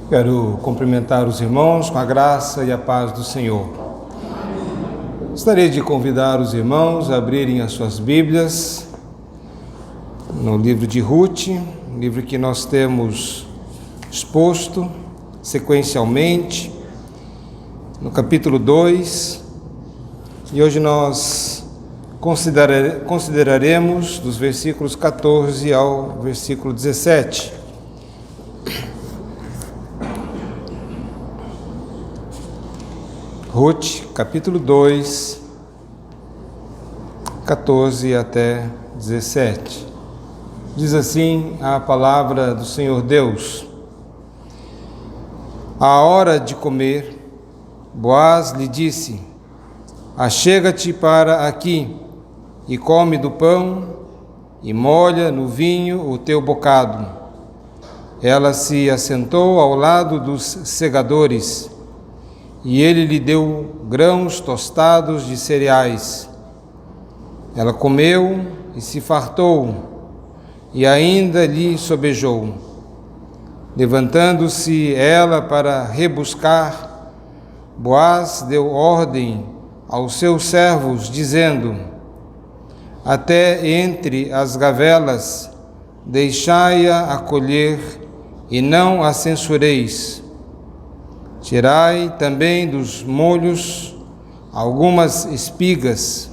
Quero cumprimentar os irmãos com a graça e a paz do Senhor. Gostaria de convidar os irmãos a abrirem as suas Bíblias no livro de Ruth, livro que nós temos exposto sequencialmente, no capítulo 2, e hoje nós consideraremos dos versículos 14 ao versículo 17. Ruth, capítulo 2, 14 até 17. Diz assim a palavra do Senhor Deus: À hora de comer, Boaz lhe disse: Achega-te para aqui, e come do pão, e molha no vinho o teu bocado. Ela se assentou ao lado dos segadores, e ele lhe deu grãos tostados de cereais. Ela comeu e se fartou, e ainda lhe sobejou. Levantando-se ela para rebuscar, Boaz deu ordem aos seus servos, dizendo: Até entre as gavelas deixai-a acolher, e não a censureis. Tirai também dos molhos algumas espigas,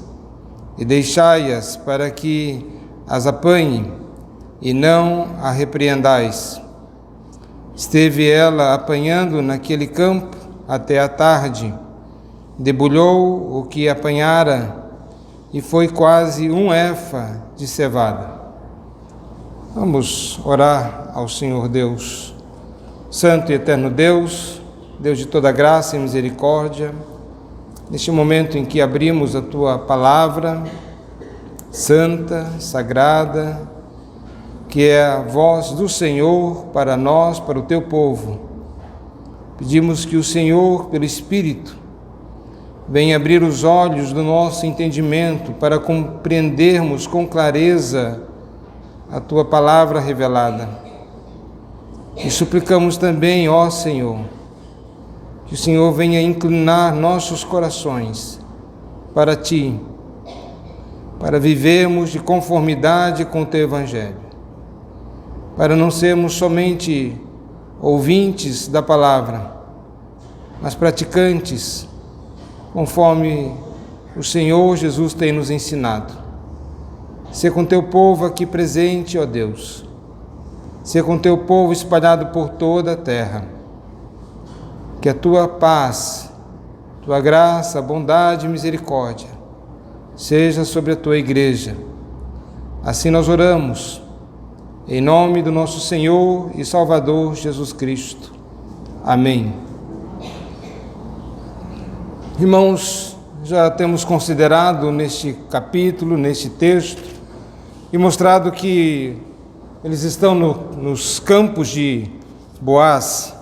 e deixai-as para que as apanhe, e não a repreendais. Esteve ela apanhando naquele campo até a tarde, debulhou o que apanhara, e foi quase um efa de cevada. Vamos orar ao Senhor Deus. Santo e eterno Deus, Deus de toda graça e misericórdia, neste momento em que abrimos a Tua palavra santa, sagrada, que é a voz do Senhor para nós, para o Teu povo, pedimos que o Senhor, pelo Espírito, venha abrir os olhos do nosso entendimento para compreendermos com clareza a Tua palavra revelada. E suplicamos também, ó Senhor, que o Senhor venha inclinar nossos corações para Ti, para vivermos de conformidade com o Teu Evangelho, para não sermos somente ouvintes da palavra, mas praticantes, conforme o Senhor Jesus tem nos ensinado. Ser com Teu povo aqui presente, ó Deus, ser com Teu povo espalhado por toda a terra. Que a Tua paz, Tua graça, bondade e misericórdia seja sobre a Tua igreja. Assim nós oramos, em nome do nosso Senhor e Salvador Jesus Cristo. Amém. Irmãos, já temos considerado neste capítulo, neste texto, e mostrado que eles estão nos campos de Boaz,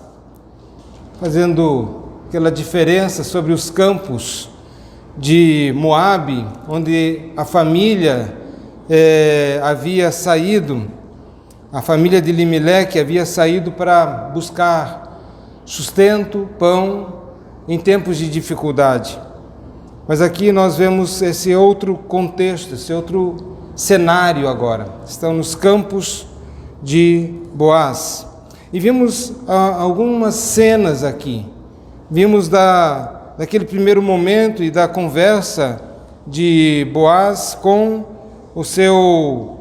fazendo aquela diferença sobre os campos de Moabe, onde a família havia saído, a família de Elimeleque havia saído para buscar sustento, pão, em tempos de dificuldade. Mas aqui nós vemos esse outro contexto, esse outro cenário agora. Estão nos campos de Boaz. E vimos algumas cenas aqui. Vimos daquele primeiro momento e da conversa de Boaz com o seu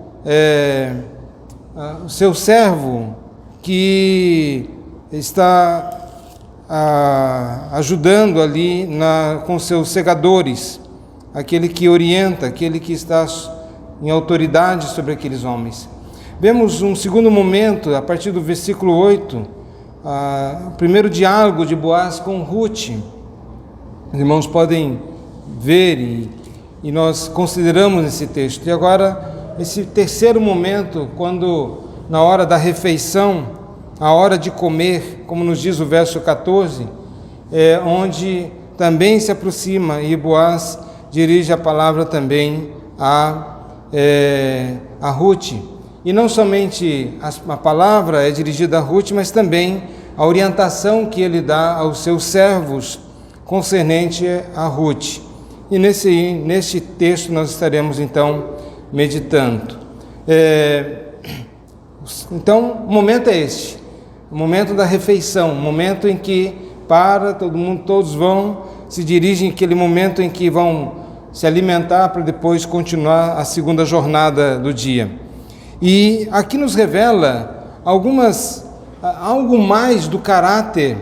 servo, que está ajudando ali com seus segadores, aquele que orienta, aquele que está em autoridade sobre aqueles homens. Vemos um segundo momento, a partir do versículo 8, o primeiro diálogo de Boaz com Ruth. Os irmãos podem ver e nós consideramos esse texto. E agora, esse terceiro momento, quando na hora da refeição, a hora de comer, como nos diz o verso 14, onde também se aproxima e Boaz dirige a palavra também a Ruth. E não somente a palavra é dirigida a Ruth, mas também a orientação que ele dá aos seus servos concernente a Ruth. E neste texto nós estaremos então meditando. Então, o momento é este, o momento da refeição, o momento em que todos se dirigem àquele momento em que vão se alimentar para depois continuar a segunda jornada do dia. E aqui nos revela algo mais do caráter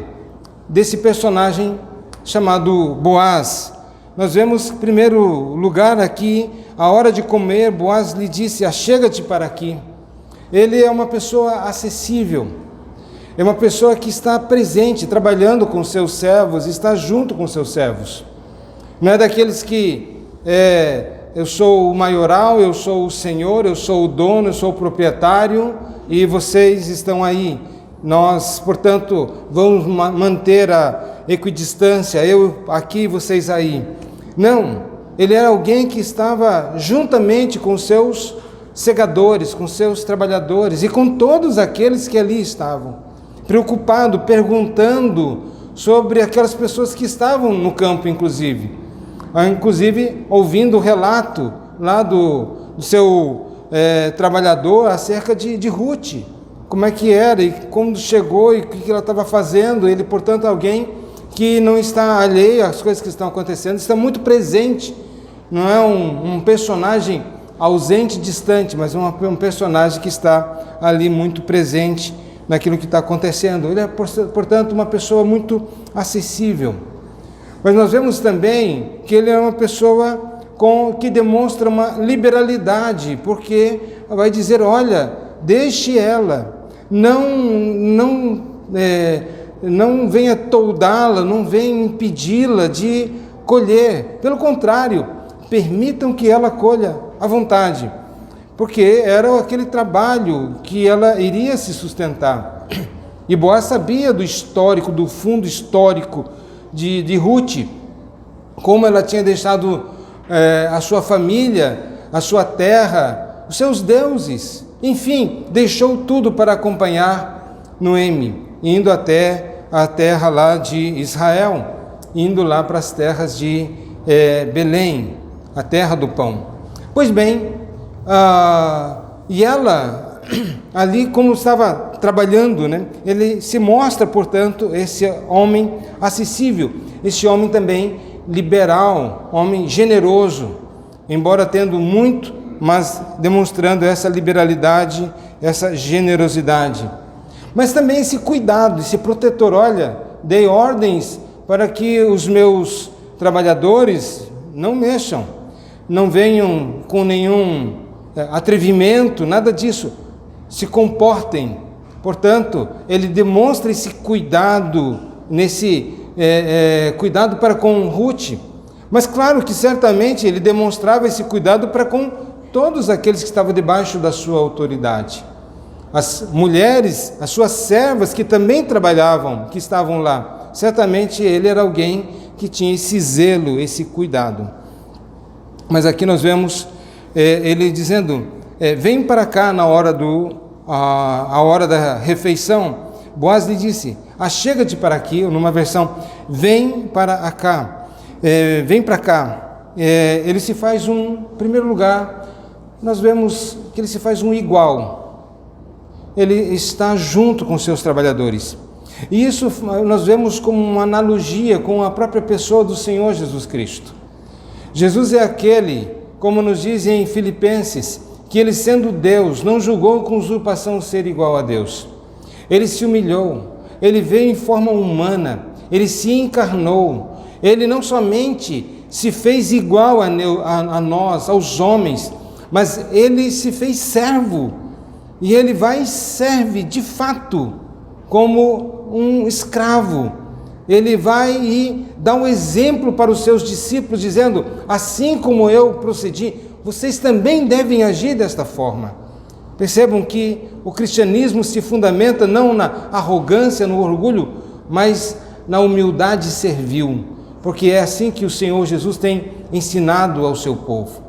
desse personagem chamado Boaz. Nós vemos, em primeiro lugar aqui, a hora de comer, Boaz lhe disse: achega-te para aqui. Ele é uma pessoa acessível, é uma pessoa que está presente, trabalhando com seus servos, está junto com seus servos. Não é daqueles que eu sou o maioral, eu sou o senhor, eu sou o dono, eu sou o proprietário e vocês estão aí. Nós, portanto, vamos manter a equidistância, eu aqui, vocês aí. Não, ele era alguém que estava juntamente com seus segadores, com seus trabalhadores e com todos aqueles que ali estavam, preocupado, perguntando sobre aquelas pessoas que estavam no campo, inclusive ouvindo o relato lá do seu trabalhador acerca de Ruth, como é que era e como chegou e o que ela estava fazendo. Ele, portanto, alguém que não está alheio às coisas que estão acontecendo, está muito presente, não é um personagem ausente, distante, mas um personagem que está ali muito presente naquilo que está acontecendo. Ele é, portanto, uma pessoa muito acessível. Mas nós vemos também que ele é uma pessoa que demonstra uma liberalidade, porque vai dizer: olha, deixe ela, não venha toldá-la, não venha impedi-la de colher. Pelo contrário, permitam que ela colha à vontade, porque era aquele trabalho que ela iria se sustentar. E Boaz sabia do histórico, do fundo histórico de Ruth, como ela tinha deixado a sua família, a sua terra, os seus deuses, enfim, deixou tudo para acompanhar Noemi, indo até a terra lá de Israel, indo lá para as terras de Belém, a terra do pão. Pois bem, e ela ali, como estava trabalhando, né, ele se mostra, portanto, esse homem acessível, esse homem também liberal, homem generoso, embora tendo muito, mas demonstrando essa liberalidade, essa generosidade. Mas também esse cuidado, esse protetor: olha, dei ordens para que os meus trabalhadores não mexam, não venham com nenhum atrevimento, nada disso, se comportem. Portanto, ele demonstra esse cuidado, cuidado para com Ruth. Mas claro que certamente ele demonstrava esse cuidado para com todos aqueles que estavam debaixo da sua autoridade. As mulheres, as suas servas que também trabalhavam, que estavam lá, certamente ele era alguém que tinha esse zelo, esse cuidado. Mas aqui nós vemos ele dizendo: vem para cá na hora a hora da refeição. Boaz lhe disse: achega-te para aqui, ou numa versão, vem para cá, vem para cá. Ele se faz em primeiro lugar, nós vemos que ele se faz um igual. Ele está junto com seus trabalhadores. E isso nós vemos como uma analogia com a própria pessoa do Senhor Jesus Cristo. Jesus é aquele, como nos diz em Filipenses, que ele, sendo Deus, não julgou com usurpação ser igual a Deus. Ele se humilhou, ele veio em forma humana, ele se encarnou. Ele não somente se fez igual a nós, aos homens, mas ele se fez servo. E ele vai e serve de fato como um escravo. Ele vai e dá um exemplo para os seus discípulos, dizendo: assim como eu procedi, vocês também devem agir desta forma. Percebam que o cristianismo se fundamenta não na arrogância, no orgulho, mas na humildade servil, porque é assim que o Senhor Jesus tem ensinado ao seu povo.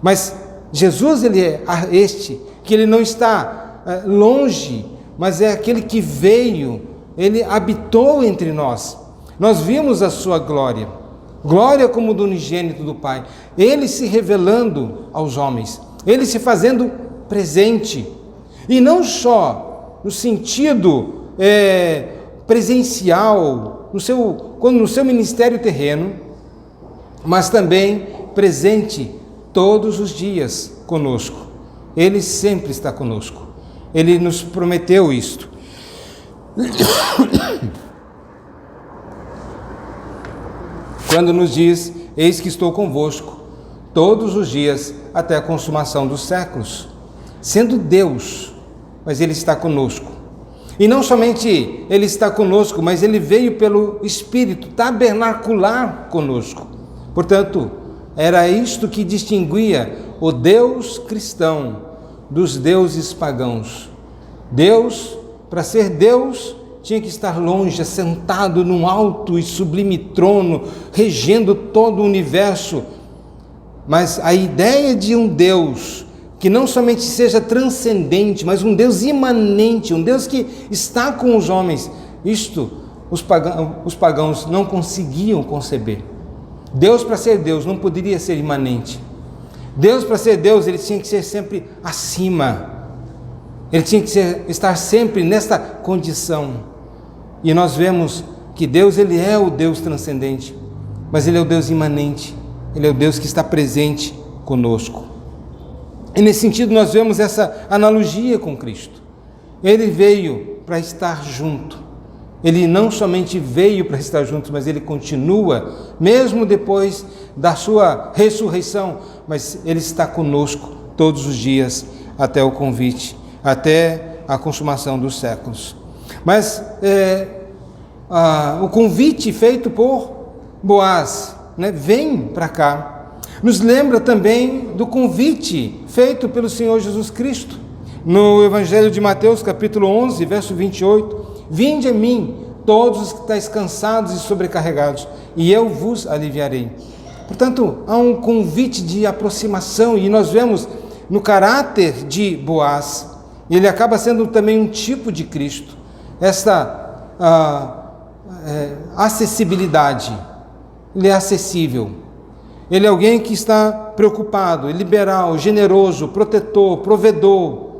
Mas Jesus, ele é este, que ele não está longe, mas é aquele que veio Ele habitou entre nós. Nós vimos a sua glória, glória como do unigênito do Pai. Ele se revelando aos homens, ele se fazendo presente. E não só no sentido presencial, no seu ministério terreno, mas também presente todos os dias conosco. Ele sempre está conosco. Ele nos prometeu isto. Quando nos diz: eis que estou convosco todos os dias até a consumação dos séculos. Sendo Deus, mas Ele está conosco. E não somente Ele está conosco, mas Ele veio pelo Espírito tabernacular conosco. Portanto, era isto que distinguia o Deus cristão dos deuses pagãos. Deus, para ser Deus, tinha que estar longe, assentado num alto e sublime trono, regendo todo o universo. Mas a ideia de um Deus que não somente seja transcendente, mas um Deus imanente, um Deus que está com os homens, isto os pagãos não conseguiam conceber. Deus, para ser Deus, não poderia ser imanente. Deus, para ser Deus, ele tinha que ser sempre acima. Ele tinha que estar sempre nesta condição. E nós vemos que Deus, ele é o Deus transcendente, mas ele é o Deus imanente. Ele é o Deus que está presente conosco. E nesse sentido nós vemos essa analogia com Cristo. Ele veio para estar junto. Ele não somente veio para estar junto, mas ele continua, mesmo depois da sua ressurreição, mas ele está conosco todos os dias até o convite, até a consumação dos séculos. Mas o convite feito por Boaz, vem para cá, nos lembra também do convite feito pelo Senhor Jesus Cristo. No Evangelho de Mateus, capítulo 11, verso 28, vinde a mim, todos os que estáis cansados e sobrecarregados, e eu vos aliviarei. Portanto, há um convite de aproximação, e nós vemos no caráter de Boaz, ele acaba sendo também um tipo de Cristo, essa acessibilidade. Ele é acessível, ele é alguém que está preocupado, é liberal, generoso, protetor, provedor,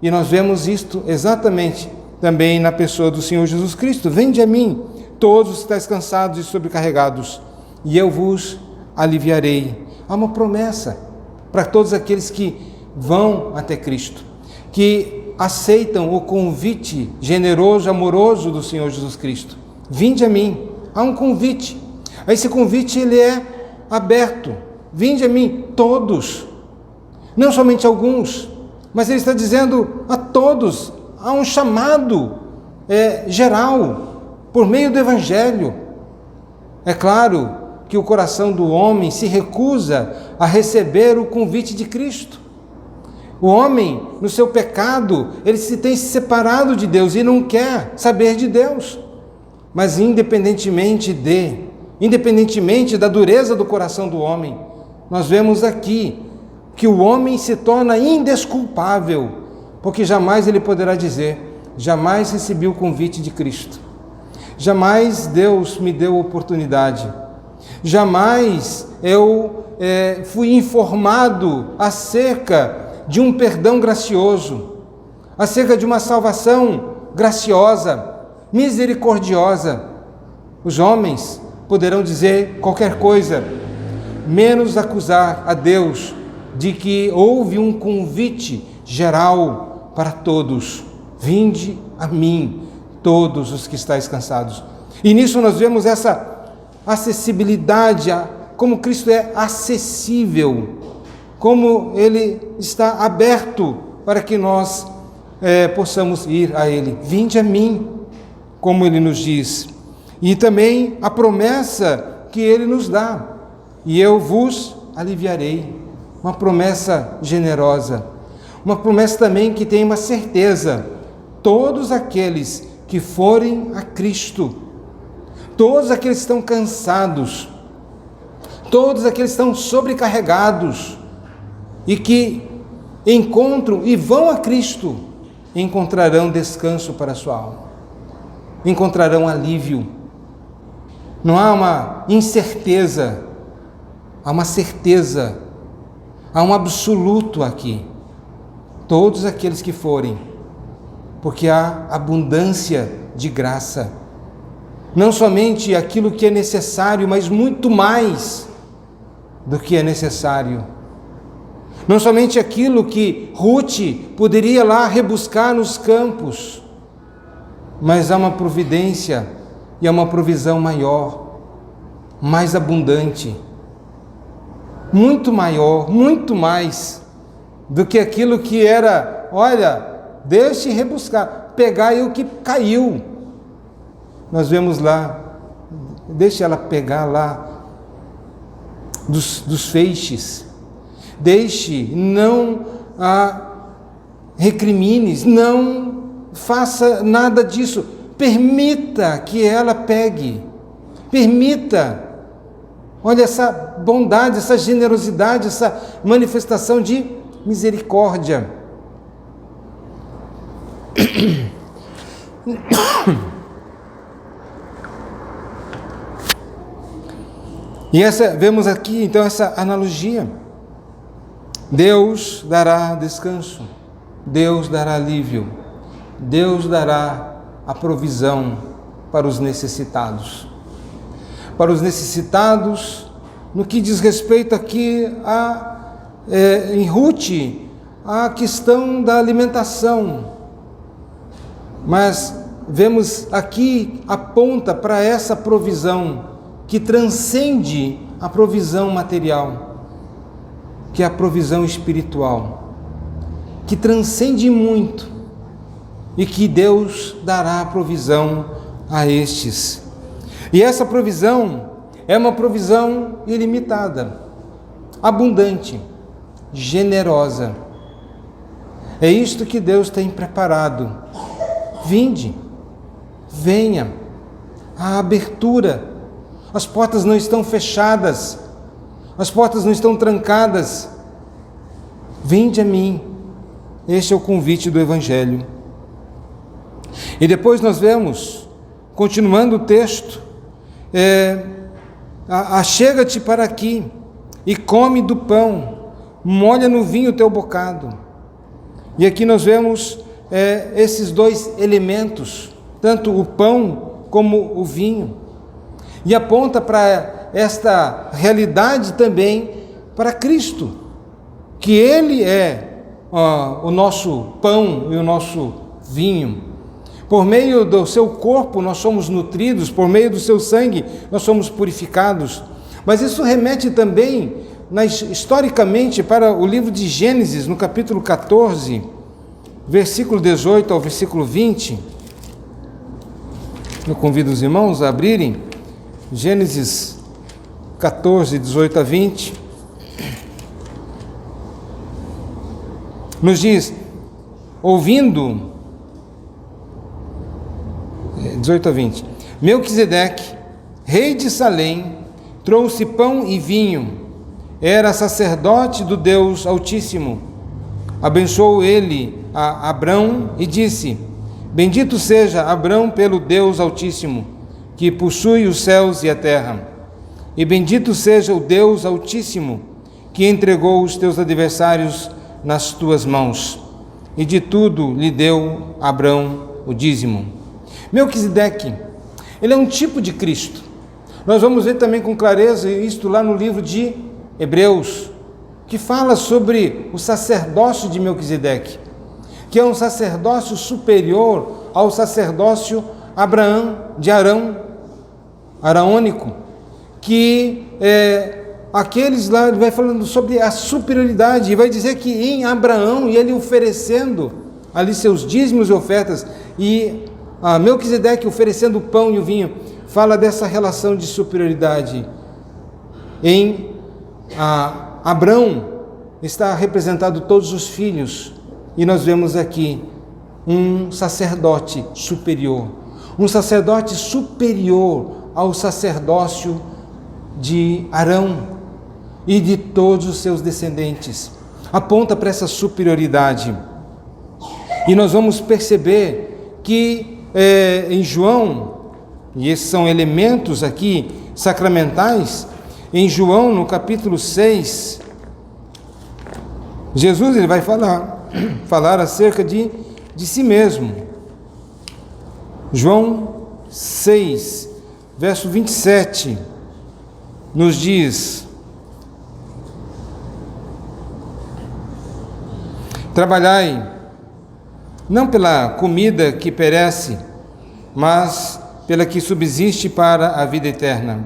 e nós vemos isto exatamente também na pessoa do Senhor Jesus Cristo. Vinde a mim, todos os que estáis cansados e sobrecarregados, e eu vos aliviarei. Há uma promessa para todos aqueles que vão até Cristo, que aceitam o convite generoso, amoroso do Senhor Jesus Cristo. Vinde a mim. Há um convite. Esse convite, ele é aberto. Vinde a mim, todos. Não somente alguns, mas ele está dizendo a todos. Há um chamado geral, por meio do Evangelho. É claro que o coração do homem se recusa a receber o convite de Cristo. O homem, no seu pecado, ele tem se separado de Deus e não quer saber de Deus. Mas independentemente da dureza do coração do homem, nós vemos aqui que o homem se torna indesculpável, porque jamais ele poderá dizer: jamais recebi o convite de Cristo, jamais Deus me deu oportunidade, jamais eu fui informado acerca de um perdão gracioso, acerca de uma salvação graciosa, misericordiosa. Os homens poderão dizer qualquer coisa, menos acusar a Deus de que houve um convite geral para todos. Vinde a mim, todos os que estáis cansados. E nisso nós vemos essa acessibilidade, como Cristo é acessível, como Ele está aberto para que nós possamos ir a Ele. Vinde a mim, como Ele nos diz. E também a promessa que Ele nos dá: e eu vos aliviarei. Uma promessa generosa, uma promessa também que tem uma certeza: todos aqueles que forem a Cristo, todos aqueles que estão cansados, todos aqueles que estão sobrecarregados e que encontram e vão a Cristo, encontrarão descanso para a sua alma. encontrarão alívio. Não há uma incerteza, há uma certeza, há um absoluto aqui. Todos aqueles que forem, porque há abundância de graça. Não somente aquilo que é necessário, mas muito mais do que é necessário. Não somente aquilo que Ruth poderia lá rebuscar nos campos, mas há uma providência e há uma provisão maior, mais abundante, muito maior, muito mais do que aquilo que era, olha, deixe rebuscar, pegar aí o que caiu. Nós vemos lá, deixe ela pegar lá dos feixes, deixe, não recrimines, não faça nada disso, permita que ela pegue, permita. Olha essa bondade, essa generosidade, essa manifestação de misericórdia. E vemos aqui então essa analogia. Deus dará descanso, Deus dará alívio, Deus dará a provisão para os necessitados. Para os necessitados, no que diz respeito aqui em Ruth, a questão da alimentação. Mas vemos aqui, aponta para essa provisão que transcende a provisão material, que é a provisão espiritual, que transcende muito e que Deus dará a provisão a estes. E essa provisão é uma provisão ilimitada, abundante, generosa. É isto que Deus tem preparado. Vinde, venha, a abertura. As portas não estão fechadas, as portas não estão trancadas. Vinde a mim. Este é o convite do Evangelho. E depois nós vemos, continuando o texto, achega-te para aqui e come do pão, molha no vinho o teu bocado. E aqui nós vemos esses dois elementos, tanto o pão como o vinho, e aponta para esta realidade também para Cristo, que Ele é o nosso pão e o nosso vinho. Por meio do seu corpo nós somos nutridos, por meio do seu sangue nós somos purificados. Mas isso remete também, historicamente, para o livro de Gênesis, no capítulo 14, versículo 18 ao versículo 20. Eu convido os irmãos a abrirem Gênesis 14, 18 a 20. Nos diz, ouvindo, 18 a 20, Melquisedeque, rei de Salém, trouxe pão e vinho, era sacerdote do Deus Altíssimo. Abençoou ele a Abrão e disse, bendito seja Abrão pelo Deus Altíssimo, que possui os céus e a terra. E bendito seja o Deus Altíssimo, que entregou os teus adversários nas tuas mãos. E de tudo lhe deu Abrão o dízimo. Melquisedeque, ele é um tipo de Cristo. Nós vamos ver também com clareza isto lá no livro de Hebreus, que fala sobre o sacerdócio de Melquisedeque, que é um sacerdócio superior ao sacerdócio araônico, que aqueles lá, ele vai falando sobre a superioridade, e vai dizer que em Abraão, e ele oferecendo ali seus dízimos e ofertas, e Melquisedeque oferecendo o pão e o vinho, fala dessa relação de superioridade. Em Abrão está representado todos os filhos, e nós vemos aqui um sacerdote superior ao sacerdócio de Arão e de todos os seus descendentes. Aponta para essa superioridade. E nós vamos perceber que em João, e esses são elementos aqui sacramentais, em João, no capítulo 6, Jesus ele vai falar acerca de si mesmo. João 6, verso 27, nos diz: trabalhai, não pela comida que perece, mas pela que subsiste para a vida eterna,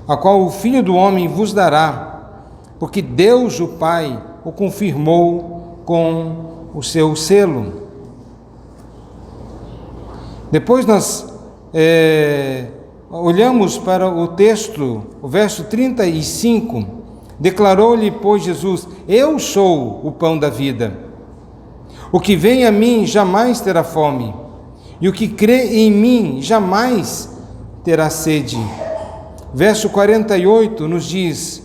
a qual o Filho do Homem vos dará, porque Deus, o Pai, o confirmou com o seu selo. Depois nós olhamos para o texto, o verso 35, declarou-lhe, pois, Jesus: eu sou o pão da vida. O que vem a mim jamais terá fome, e o que crê em mim jamais terá sede. Verso 48 nos diz: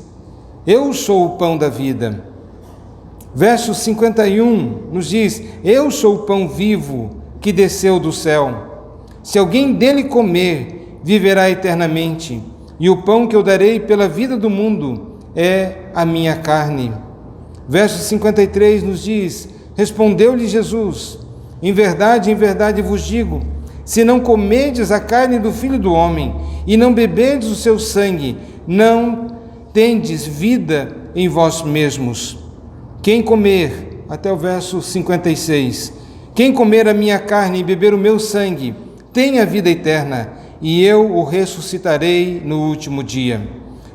eu sou o pão da vida. Verso 51 nos diz: eu sou o pão vivo que desceu do céu. Se alguém dele comer, viverá eternamente, e o pão que eu darei pela vida do mundo é a minha carne. Verso 53 nos diz: respondeu-lhe Jesus: em verdade vos digo, se não comerdes a carne do Filho do Homem e não beberdes o seu sangue, não tendes vida em vós mesmos. Quem comer, até o verso 56, quem comer a minha carne e beber o meu sangue, tem a vida eterna, e eu o ressuscitarei no último dia.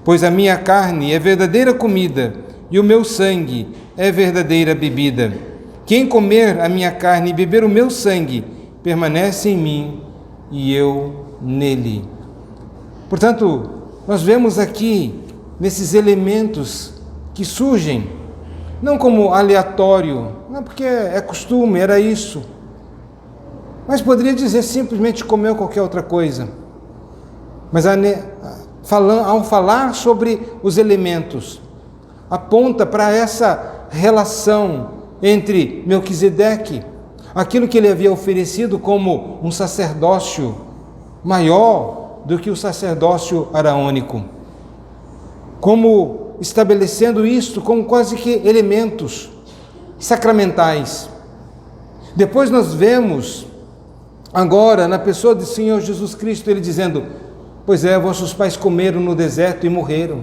Pois a minha carne é verdadeira comida, e o meu sangue é verdadeira bebida. Quem comer a minha carne e beber o meu sangue, permanece em mim, e eu nele. Portanto, nós vemos aqui, nesses elementos que surgem, não como aleatório, não porque é costume, era isso, mas poderia dizer simplesmente comer qualquer outra coisa. Mas ao falar sobre os elementos, aponta para essa relação entre Melquisedeque, aquilo que ele havia oferecido como um sacerdócio maior do que o sacerdócio araônico, como estabelecendo isto como quase que elementos sacramentais. Depois nós vemos agora na pessoa do Senhor Jesus Cristo ele dizendo: pois é, vossos pais comeram no deserto e morreram,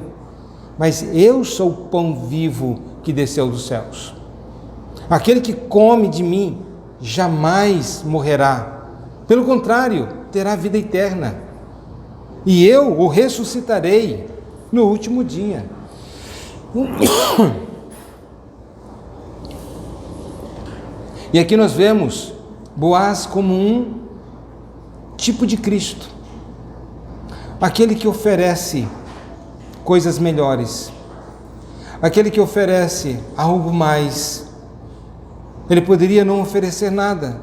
mas eu sou o pão vivo que desceu dos céus. Aquele que come de mim jamais morrerá, pelo contrário, terá vida eterna, e eu o ressuscitarei no último dia. E aqui nós vemos Boaz como um tipo de Cristo, aquele que oferece coisas melhores, aquele que oferece algo mais. Ele poderia não oferecer nada,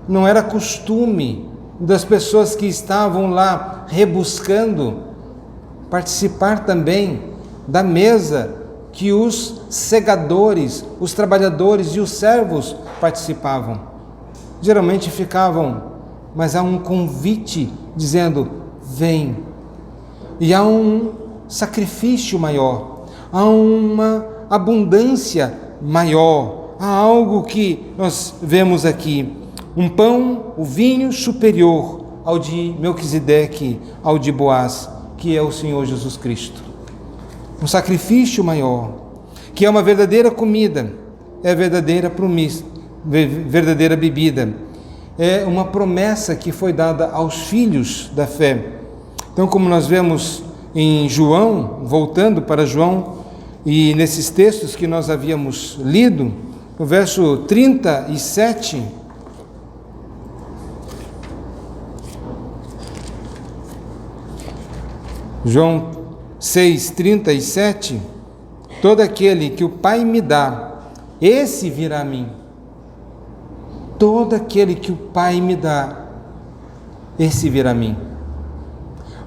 não era costume das pessoas que estavam lá rebuscando participar também da mesa que os segadores, os trabalhadores e os servos participavam. Geralmente ficavam, mas há um convite dizendo: vem. E há um sacrifício maior, há uma abundância maior, há algo que nós vemos aqui, um pão, o vinho superior ao de Melquisedeque, ao de Boaz, que é o Senhor Jesus Cristo. Um sacrifício maior, que é uma verdadeira comida, é verdadeira promessa, verdadeira bebida, é uma promessa que foi dada aos filhos da fé. Então, como nós vemos em João, voltando para João, e nesses textos que nós havíamos lido, no verso 37, João 6,37, todo aquele que o Pai me dá, esse virá a mim. Todo aquele que o Pai me dá, esse virá a mim.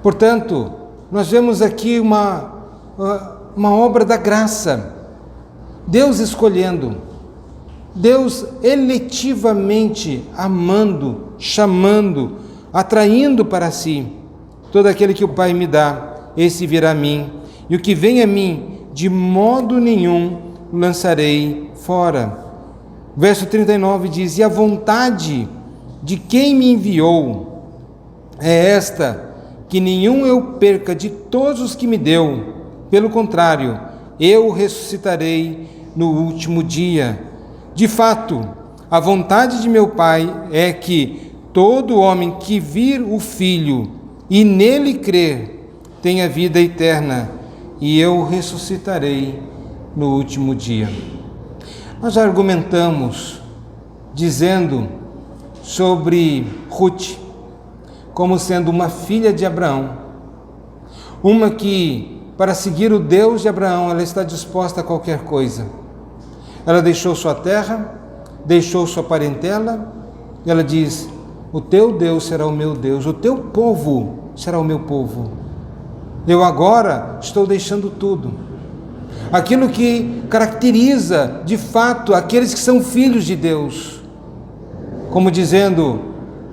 Portanto, nós vemos aqui uma obra da graça, Deus escolhendo Deus eletivamente amando, chamando, atraindo para si. Todo aquele que o Pai me dá, esse virá a mim, e o que vem a mim, de modo nenhum lançarei fora. Verso 39 diz: e a vontade de quem me enviou é esta, que nenhum eu perca de todos os que me deu. Pelo contrário, eu ressuscitarei no último dia. De fato, a vontade de meu Pai é que todo homem que vir o Filho e nele crer tenha vida eterna, e eu ressuscitarei no último dia. Nós já argumentamos dizendo sobre Ruth como sendo uma filha de Abraão, uma que, para seguir o Deus de Abraão, ela está disposta a qualquer coisa. Ela deixou sua terra, deixou sua parentela, e ela diz: o teu Deus será o meu Deus, o teu povo será o meu povo. Eu agora estou deixando tudo. Aquilo que caracteriza, de fato, aqueles que são filhos de Deus. Como dizendo: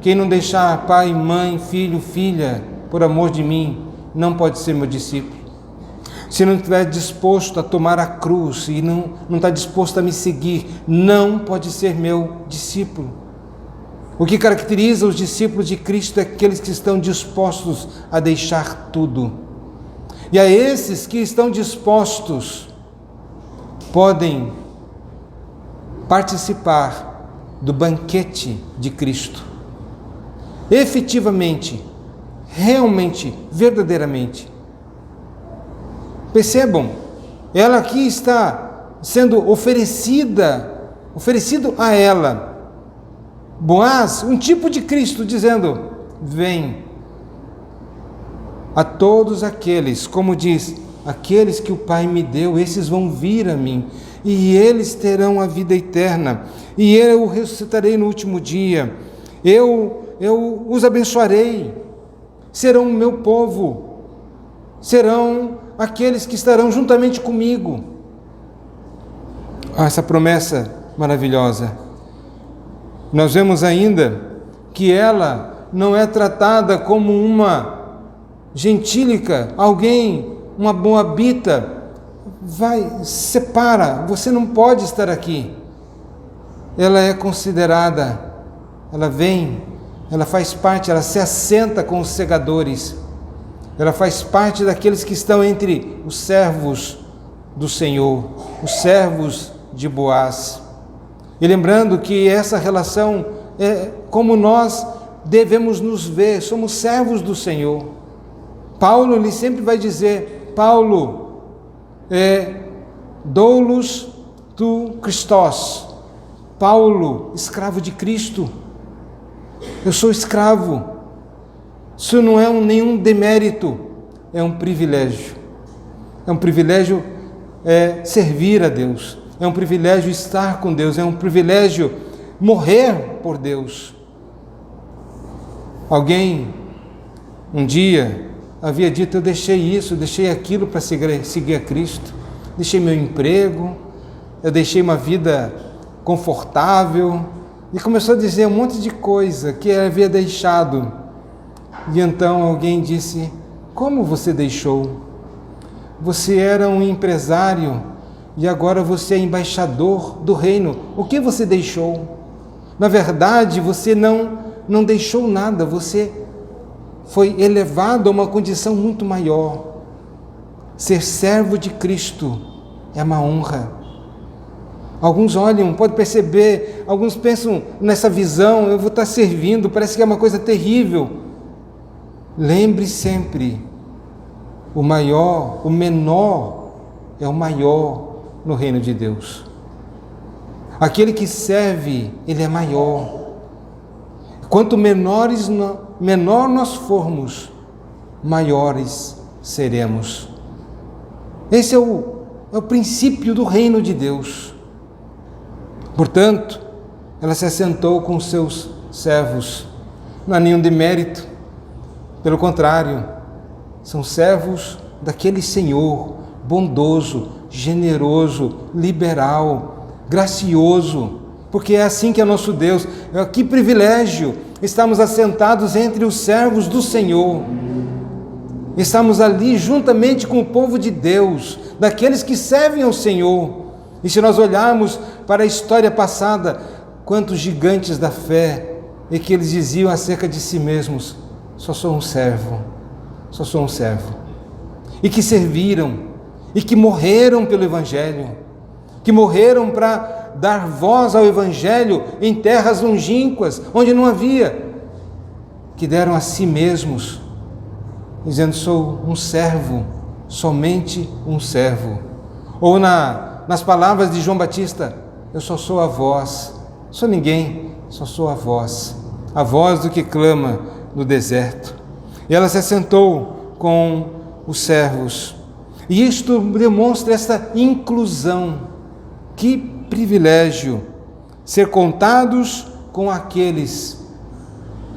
quem não deixar pai, mãe, filho, filha, por amor de mim, não pode ser meu discípulo. Se não estiver disposto a tomar a cruz e não está disposto a me seguir, não pode ser meu discípulo. O que caracteriza os discípulos de Cristo é aqueles que estão dispostos a deixar tudo. E a esses que estão dispostos, podem participar do banquete de Cristo. Efetivamente, realmente, verdadeiramente. Percebam, ela aqui está sendo oferecido a ela, Boaz, um tipo de Cristo, dizendo: vem. A todos aqueles, como diz, aqueles que o Pai me deu, esses vão vir a mim, e eles terão a vida eterna, e eu ressuscitarei no último dia, eu os abençoarei, serão o meu povo, serão aqueles que estarão juntamente comigo. Essa promessa maravilhosa. Nós vemos ainda que ela não é tratada como uma gentílica, alguém, uma moabita, separa, você não pode estar aqui. Ela é considerada, ela vem, ela faz parte, ela se assenta com os segadores, ela faz parte daqueles que estão entre os servos do Senhor, os servos de Boaz. E lembrando que essa relação é como nós devemos nos ver, somos servos do Senhor. Paulo, ele sempre vai dizer: Paulo, doulos tu Christos. Paulo, escravo de Cristo. Eu sou escravo. Isso não é nenhum demérito, é um privilégio. É um privilégio servir a Deus. É um privilégio estar com Deus. É um privilégio morrer por Deus. Alguém, um dia, havia dito: eu deixei isso, deixei aquilo para seguir a Cristo. Deixei meu emprego, eu deixei uma vida confortável. E começou a dizer um monte de coisa que havia deixado. E então alguém disse: como você deixou? Você era um empresário e agora você é embaixador do reino. O que você deixou? Na verdade, você não deixou nada, você foi elevado a uma condição muito maior. Ser servo de Cristo é uma honra. Alguns olham, pode perceber, alguns pensam nessa visão: eu vou estar servindo, parece que é uma coisa terrível. Lembre sempre, o menor é o maior no reino de Deus. Aquele que serve, ele é maior. Quanto menor nós formos, maiores seremos. Esse é o princípio do reino de Deus. Portanto, ela se assentou com seus servos. Não há nenhum demérito. Pelo contrário, são servos daquele Senhor bondoso, generoso, liberal, gracioso, porque é assim que é nosso Deus. Que privilégio estamos assentados entre os servos do Senhor. Estamos ali juntamente com o povo de Deus, daqueles que servem ao Senhor. E se nós olharmos para a história passada, quantos gigantes da fé, e que eles diziam acerca de si mesmos: só sou um servo, só sou um servo. E que serviram, e que morreram pelo Evangelho, que morreram para dar voz ao Evangelho em terras longínquas, onde não havia, que deram a si mesmos, dizendo: sou um servo, somente um servo. Ou nas palavras de João Batista: eu só sou a voz, sou ninguém, só sou a voz do que clama no deserto. E ela se assentou com os servos, e isto demonstra essa inclusão. Que privilégio ser contados com aqueles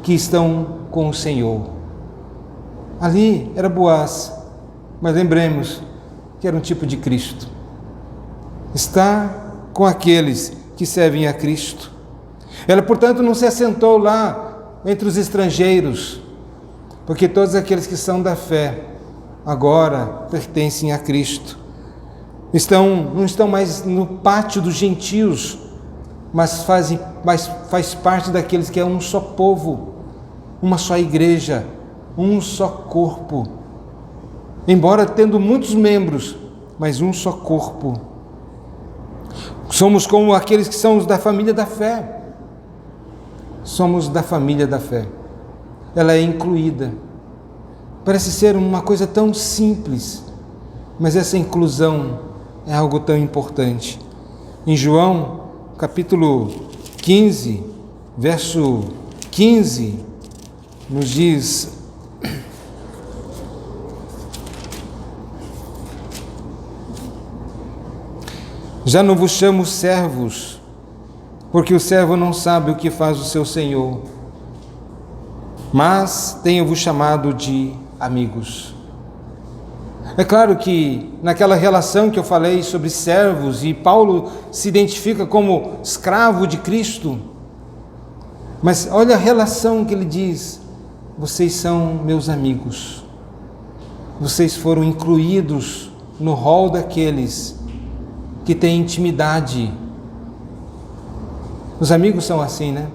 que estão com o Senhor. Ali era Boaz, mas lembremos que era um tipo de Cristo. Está com aqueles que servem a Cristo. Ela, portanto, não se assentou lá entre os estrangeiros, porque todos aqueles que são da fé agora pertencem a Cristo. Não estão mais no pátio dos gentios, mas faz parte daqueles que é um só povo, uma só igreja, um só corpo. Embora tendo muitos membros, mas um só corpo. Somos como aqueles que são da família da fé. Somos da família da fé. Ela é incluída. Parece ser uma coisa tão simples, mas essa inclusão é algo tão importante. Em João, capítulo 15, verso 15, nos diz: já não vos chamo servos, porque o servo não sabe o que faz o seu senhor, mas tenho-vos chamado de amigos. É claro que naquela relação que eu falei sobre servos, e Paulo se identifica como escravo de Cristo, mas olha a relação que ele diz: vocês são meus amigos, vocês foram incluídos no rol daqueles que têm intimidade. Os amigos são assim, né?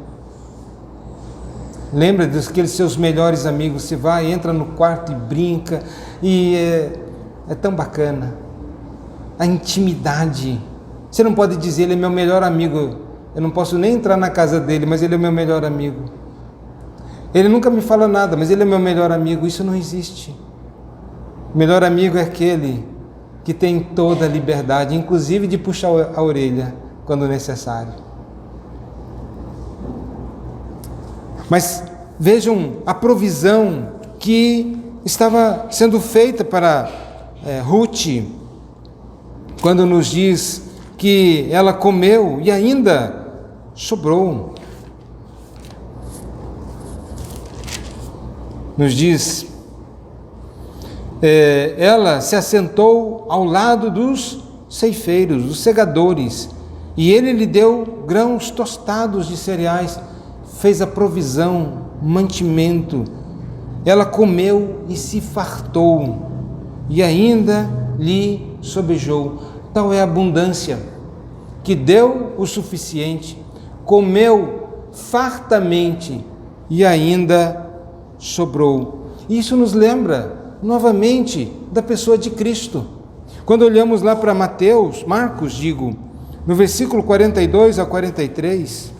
Lembra daqueles seus melhores amigos? Você vai, entra no quarto e brinca, e é tão bacana. A intimidade. Você não pode dizer: ele é meu melhor amigo. Eu não posso nem entrar na casa dele, mas ele é meu melhor amigo. Ele nunca me fala nada, mas ele é meu melhor amigo. Isso não existe. O melhor amigo é aquele que tem toda a liberdade, inclusive de puxar a orelha quando necessário. Mas vejam a provisão que estava sendo feita para Ruth, quando nos diz que ela comeu e ainda sobrou. Nos diz: ela se assentou ao lado dos ceifeiros, dos segadores, e ele lhe deu grãos tostados de cereais, fez a provisão, mantimento. Ela comeu e se fartou, e ainda lhe sobejou. Tal é a abundância, que deu o suficiente, comeu fartamente e ainda sobrou. Isso nos lembra novamente da pessoa de Cristo. Quando olhamos lá para Marcos, no versículo 42 a 43,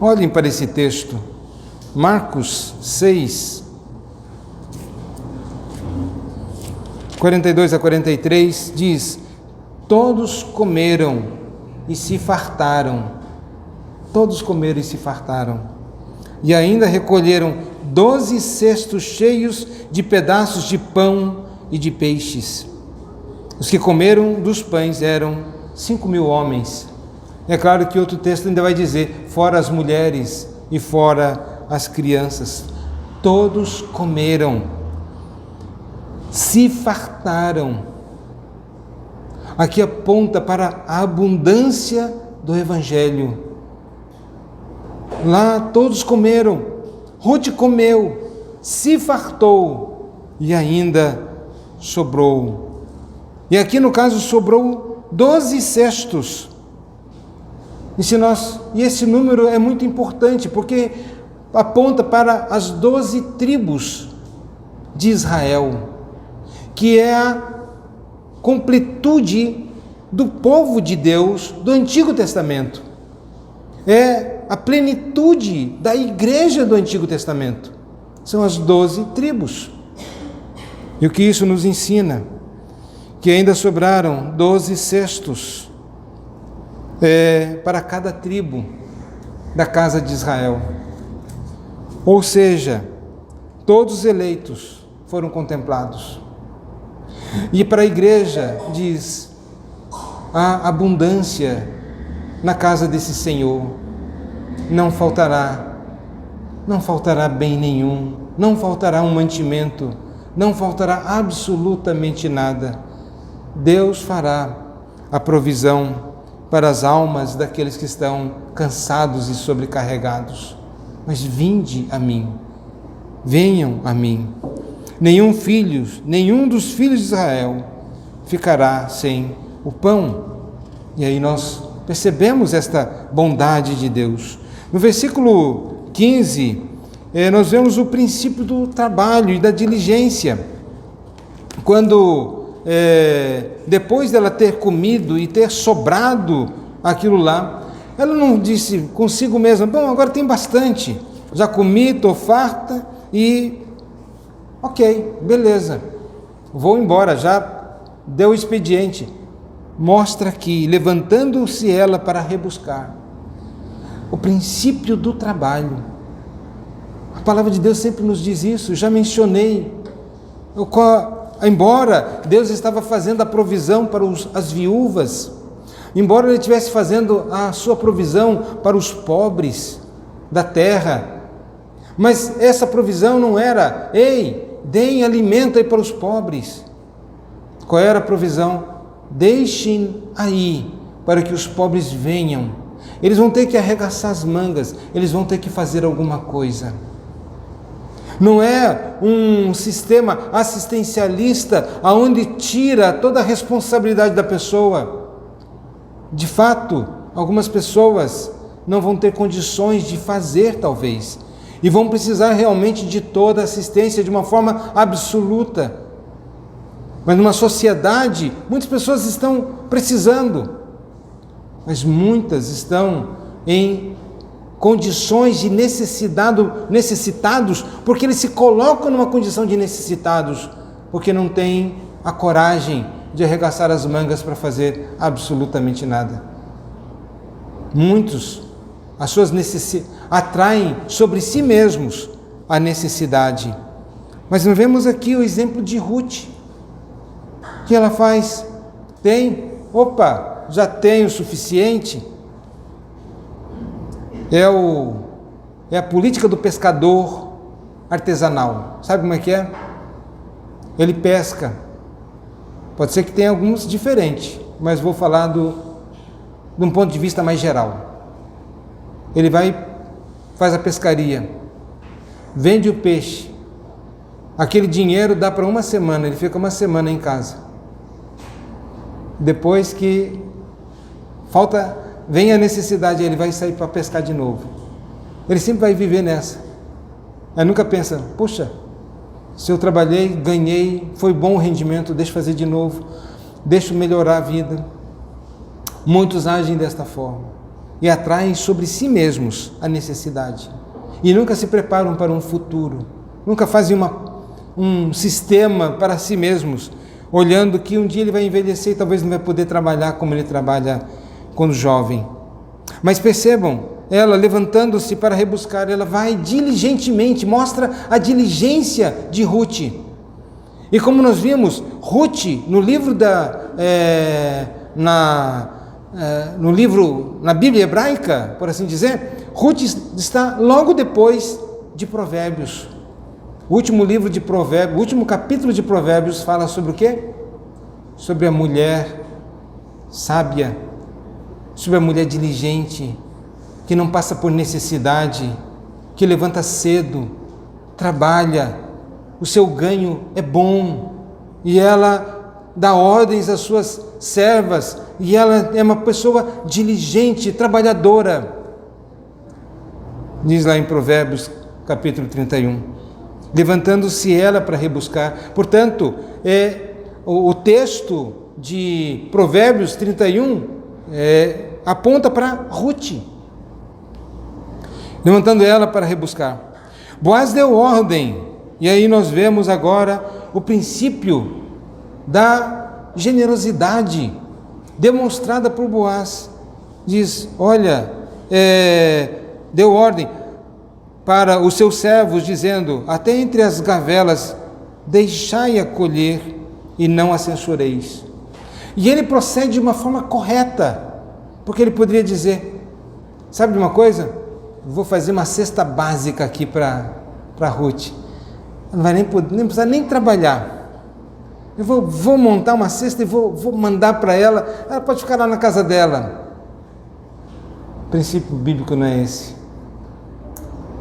olhem para esse texto, Marcos 6, 42 a 43, diz: todos comeram e se fartaram. Todos comeram e se fartaram. E ainda recolheram 12 cestos cheios de pedaços de pão e de peixes. Os que comeram dos pães eram 5.000 homens. É claro que outro texto ainda vai dizer: fora as mulheres e fora as crianças. Todos comeram, se fartaram. aqui aponta para a abundância do Evangelho. Lá todos comeram, Ruth comeu, se fartou e ainda sobrou. E aqui no caso sobrou 12 cestos. E esse número é muito importante porque aponta para as 12 tribos de Israel, que é a completude do povo de Deus do Antigo Testamento. É a plenitude da igreja do Antigo Testamento. São as 12 tribos. E o que isso nos ensina? Que ainda sobraram 12 cestos para cada tribo da casa de Israel. Ou seja, todos os eleitos foram contemplados. E para a igreja diz, a abundância na casa desse Senhor, não faltará bem nenhum, não faltará um mantimento, não faltará absolutamente nada. Deus fará a provisão para as almas daqueles que estão cansados e sobrecarregados. Mas vinde a mim, venham a mim. Nenhum dos filhos de Israel ficará sem o pão. E aí nós percebemos esta bondade de Deus. No versículo 15, nós vemos o princípio do trabalho e da diligência. Quando, depois dela ter comido e ter sobrado aquilo lá, ela não disse consigo mesma, bom, agora tem bastante, já comi, estou farta e ok, beleza, vou embora, já deu o expediente. Mostra aqui, levantando-se ela para rebuscar. O princípio do trabalho. A palavra de Deus sempre nos diz isso, já mencionei. Embora Deus estava fazendo a provisão para as viúvas, embora Ele estivesse fazendo a sua provisão para os pobres da terra, mas essa provisão não era, ei, deem alimento aí para os pobres. Qual era a provisão? Deixem aí para que os pobres venham. Eles vão ter que arregaçar as mangas, eles vão ter que fazer alguma coisa. Não é um sistema assistencialista aonde tira toda a responsabilidade da pessoa. De fato, algumas pessoas não vão ter condições de fazer, talvez, e vão precisar realmente de toda a assistência de uma forma absoluta. Mas numa sociedade, muitas pessoas estão precisando, mas muitas estão em condições de necessitados, porque eles se colocam numa condição de necessitados, porque não têm a coragem de arregaçar as mangas para fazer absolutamente nada. Muitos, as suas atraem sobre si mesmos a necessidade. Mas nós vemos aqui o exemplo de Ruth. O que ela faz? Já tem o suficiente. É a política do pescador artesanal. Sabe como é que é? Ele pesca. Pode ser que tenha alguns diferentes, mas vou falar de um ponto de vista mais geral. Ele faz a pescaria, vende o peixe. Aquele dinheiro dá para uma semana, ele fica uma semana em casa. Depois que vem a necessidade, ele vai sair para pescar de novo. Ele sempre vai viver nessa. Ele nunca pensa, puxa, se eu trabalhei, ganhei, foi bom o rendimento, deixa eu fazer de novo, deixa eu melhorar a vida. Muitos agem desta forma e atraem sobre si mesmos a necessidade e nunca se preparam para um futuro, nunca fazem um sistema para si mesmos, olhando que um dia ele vai envelhecer e talvez não vai poder trabalhar como ele trabalha quando jovem. Mas percebam, ela levantando-se para rebuscar, ela vai diligentemente, mostra a diligência de Ruth. E como nós vimos, Ruth, no livro na Bíblia hebraica, por assim dizer, Ruth está logo depois de Provérbios. O último livro de Provérbios, o último capítulo de Provérbios fala sobre o quê? Sobre a mulher sábia, sobre a mulher diligente, que não passa por necessidade, que levanta cedo, trabalha, o seu ganho é bom, e ela dá ordens às suas servas, e ela é uma pessoa diligente, trabalhadora. Diz lá em Provérbios, capítulo 31, levantando-se ela para rebuscar. Portanto, o texto de Provérbios 31 aponta para Ruth, levantando ela para rebuscar. Boaz deu ordem, e aí nós vemos agora o princípio da generosidade demonstrada por Boaz. Diz, olha, deu ordem para os seus servos, dizendo, até entre as gavelas deixai-a colher e não a censureis. E ele procede de uma forma correta, porque ele poderia dizer, sabe de uma coisa? Vou fazer uma cesta básica aqui para Ruth, não vai nem precisar nem trabalhar, eu vou montar uma cesta e vou mandar para ela pode ficar lá na casa dela. O princípio bíblico não é esse.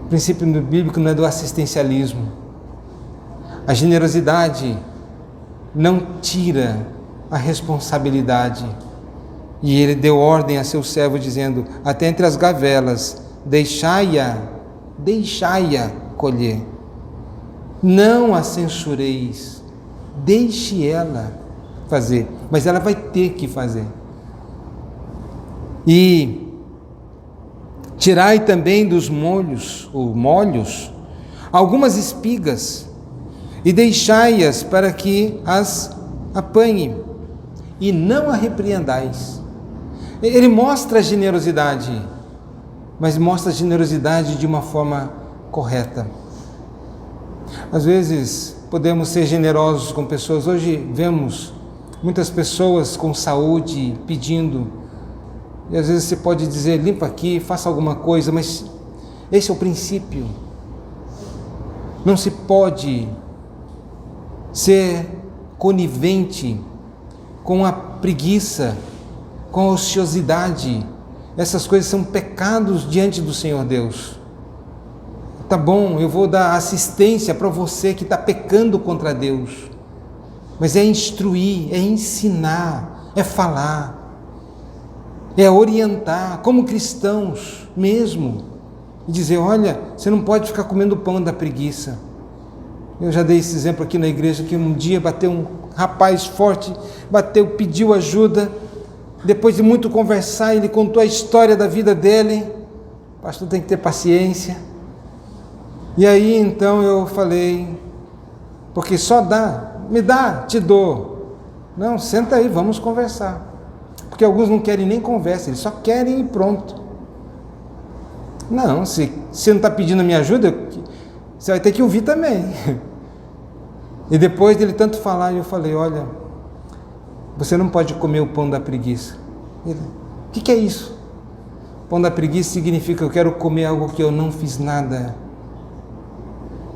O princípio bíblico não é do assistencialismo. A generosidade não tira a responsabilidade. E ele deu ordem a seu servo dizendo, até entre as gavelas, deixai-a colher. Não a censureis, deixe ela fazer, mas ela vai ter que fazer. E tirai também dos molhos, algumas espigas, e deixai-as para que as apanhe, e não a repreendais. Ele mostra a generosidade, mas mostra a generosidade de uma forma correta. Às vezes podemos ser generosos com pessoas. Hoje vemos muitas pessoas com saúde pedindo, e às vezes você pode dizer, limpa aqui, faça alguma coisa, mas esse é o princípio. Não se pode ser conivente com a preguiça, com a ociosidade. Essas coisas são pecados diante do Senhor Deus. Tá bom, eu vou dar assistência para você que está pecando contra Deus, mas é instruir, é ensinar, é falar, é orientar, como cristãos mesmo, e dizer, olha, você não pode ficar comendo o pão da preguiça. Eu já dei esse exemplo aqui na igreja, que um dia bateu um rapaz forte, pediu ajuda, depois de muito conversar, ele contou a história da vida dele. O pastor tem que ter paciência. E aí então eu falei, porque só dá, me dá, te dou. Não, senta aí, vamos conversar. Porque alguns não querem nem conversa, eles só querem e pronto. Não, se você não está pedindo a minha ajuda, você vai ter que ouvir também. E depois dele tanto falar, eu falei, olha, você não pode comer o pão da preguiça. Ele, o que é isso? Pão da preguiça significa que eu quero comer algo que eu não fiz nada.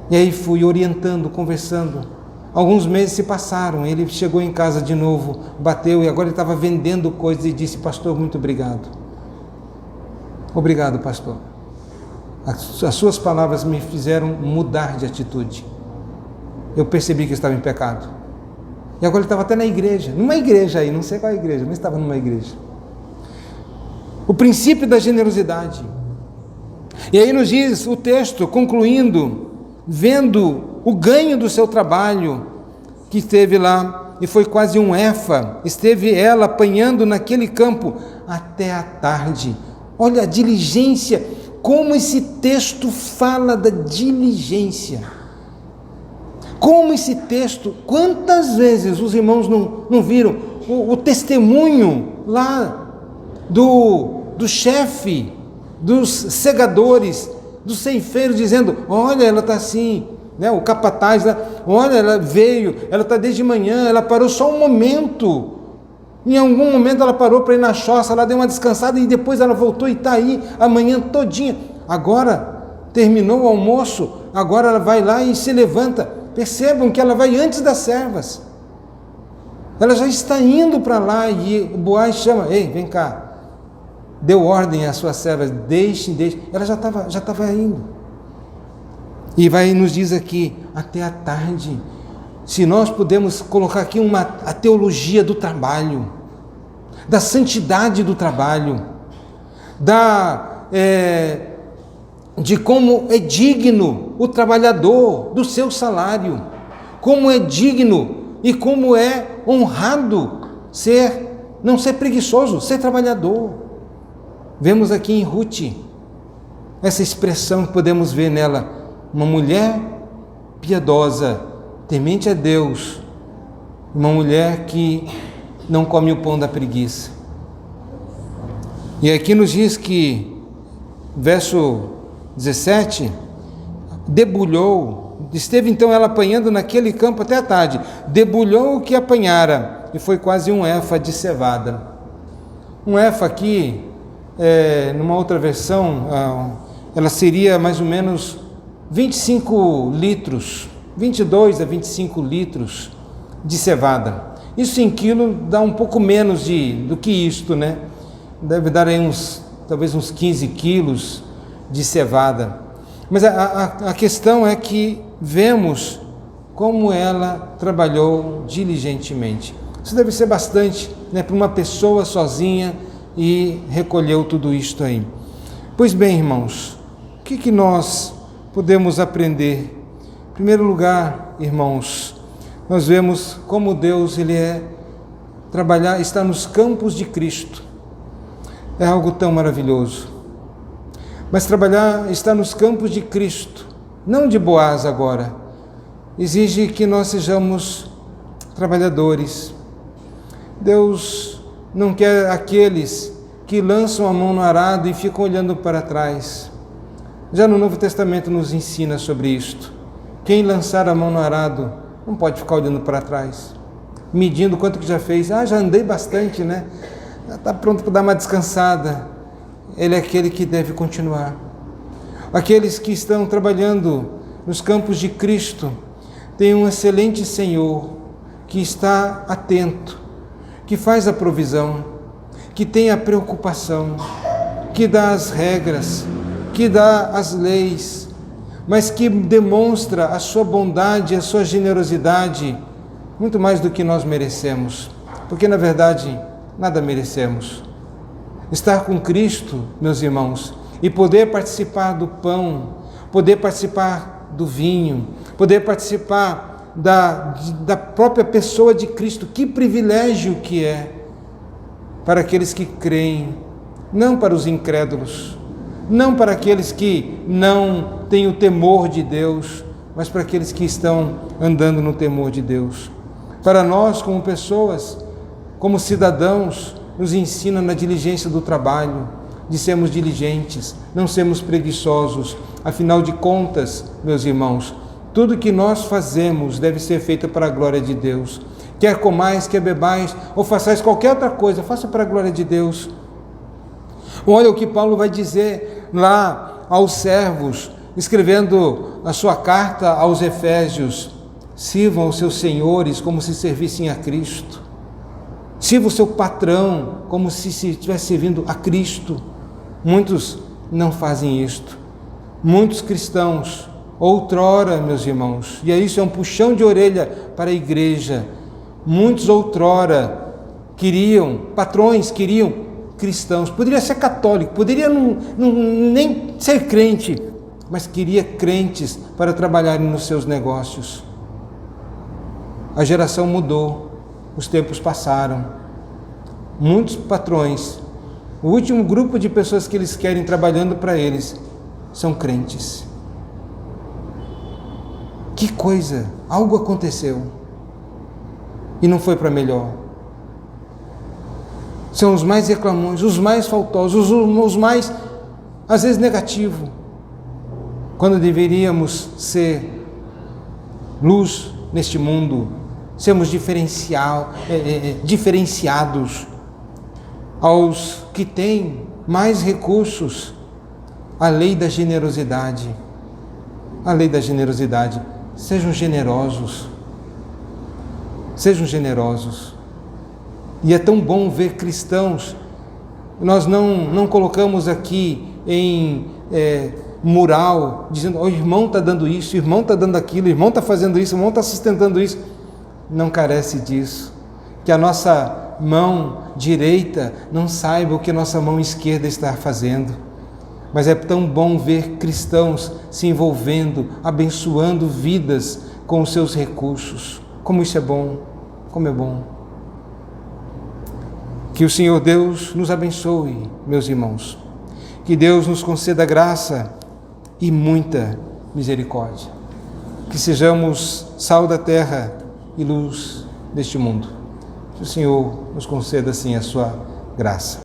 E aí fui orientando, conversando. Alguns meses se passaram, ele chegou em casa de novo, bateu e agora ele estava vendendo coisas e disse, pastor, muito obrigado. Obrigado, pastor. As suas palavras me fizeram mudar de atitude. Eu percebi que estava em pecado. E agora ele estava até na igreja, numa igreja aí, não sei qual é a igreja, mas estava numa igreja. O princípio da generosidade. E aí nos diz o texto, concluindo, vendo o ganho do seu trabalho, que esteve lá, e foi quase um efa, esteve ela apanhando naquele campo até a tarde. Olha a diligência, como esse texto fala da diligência. Como esse texto, quantas vezes os irmãos não viram o testemunho lá do chefe, dos segadores, dos ceifeiros, dizendo, olha, ela está assim, né? O capataz, olha, ela veio, ela está desde manhã, ela parou só um momento, em algum momento ela parou para ir na choça, ela deu uma descansada e depois ela voltou e está aí a manhã todinha. Agora terminou o almoço, agora ela vai lá e se levanta. Percebam que ela vai antes das servas. Ela já está indo para lá e o Boaz chama: ei, vem cá. Deu ordem às suas servas: deixem. Ela já estava indo. E nos diz aqui: até a tarde. Se nós podemos colocar aqui a teologia do trabalho, da santidade do trabalho, de como é digno o trabalhador do seu salário, como é digno e como é honrado não ser preguiçoso, ser trabalhador. Vemos aqui em Ruth essa expressão que podemos ver nela: uma mulher piedosa, temente a Deus, uma mulher que não come o pão da preguiça. E aqui nos diz que, verso 17, debulhou, esteve então ela apanhando naquele campo até a tarde, debulhou o que apanhara, e foi quase um éfa de cevada. Um éfa aqui, numa outra versão, ela seria mais ou menos 25 litros, 22 a 25 litros de cevada. Isso em quilo dá um pouco menos do que isto, né? Deve dar aí talvez uns 15 quilos de cevada. Mas a questão é que vemos como ela trabalhou diligentemente. Isso deve ser bastante, né, para uma pessoa sozinha, e recolheu tudo isto aí. Pois bem, irmãos, o que nós podemos aprender? Em primeiro lugar, irmãos, nós vemos como Deus, Ele está nos campos de Cristo. É algo tão maravilhoso. Mas estar nos campos de Cristo, não de Boaz agora, exige que nós sejamos trabalhadores. Deus não quer aqueles que lançam a mão no arado e ficam olhando para trás. Já no Novo Testamento nos ensina sobre isto. Quem lançar a mão no arado não pode ficar olhando para trás, medindo quanto que já fez. Já andei bastante, né? Já está pronto para dar uma descansada. Ele é aquele que deve continuar. Aqueles que estão trabalhando nos campos de Cristo têm um excelente Senhor que está atento, que faz a provisão, que tem a preocupação, que dá as regras, que dá as leis, mas que demonstra a sua bondade, a sua generosidade, muito mais do que nós merecemos, porque na verdade nada merecemos. Estar com Cristo, meus irmãos, e poder participar do pão, poder participar do vinho, poder participar da própria pessoa de Cristo, que privilégio que é para aqueles que creem, não para os incrédulos, não para aqueles que não têm o temor de Deus, mas para aqueles que estão andando no temor de Deus. Para nós, como pessoas, como cidadãos, nos ensina na diligência do trabalho, de sermos diligentes, não sermos preguiçosos. Afinal de contas, meus irmãos, tudo que nós fazemos deve ser feito para a glória de Deus. Quer comais, quer bebais, ou façais qualquer outra coisa, faça para a glória de Deus. Olha o que Paulo vai dizer lá aos servos, escrevendo a sua carta aos Efésios: sirvam os seus senhores como se servissem a Cristo. Sirva o seu patrão como se estivesse servindo a Cristo. Muitos não fazem isto. Muitos cristãos, outrora, meus irmãos, e isso é um puxão de orelha para a igreja, muitos outrora patrões queriam cristãos, poderia ser católico, poderia nem ser crente, mas queria crentes para trabalharem nos seus negócios. A geração mudou, os tempos passaram. Muitos patrões, o último grupo de pessoas que eles querem trabalhando para eles são crentes. Que coisa! Algo aconteceu e não foi para melhor. São os mais reclamões, os mais faltosos, os mais, às vezes, negativos, quando deveríamos ser luz neste mundo, sermos diferenciados aos que têm mais recursos. A lei da generosidade. A lei da generosidade. Sejam generosos. Sejam generosos. E é tão bom ver cristãos. Nós não colocamos aqui em mural, dizendo, o irmão está dando isso, o irmão está dando aquilo, o irmão está fazendo isso, o irmão está sustentando isso. Não carece disso. Que a nossa mão direita não saiba o que a nossa mão esquerda está fazendo. Mas é tão bom ver cristãos se envolvendo, abençoando vidas com os seus recursos. Como isso é bom, como é bom. Que o Senhor Deus nos abençoe, meus irmãos. Que Deus nos conceda graça e muita misericórdia. Que sejamos sal da terra e luz deste mundo. Que o Senhor nos conceda, assim, a sua graça.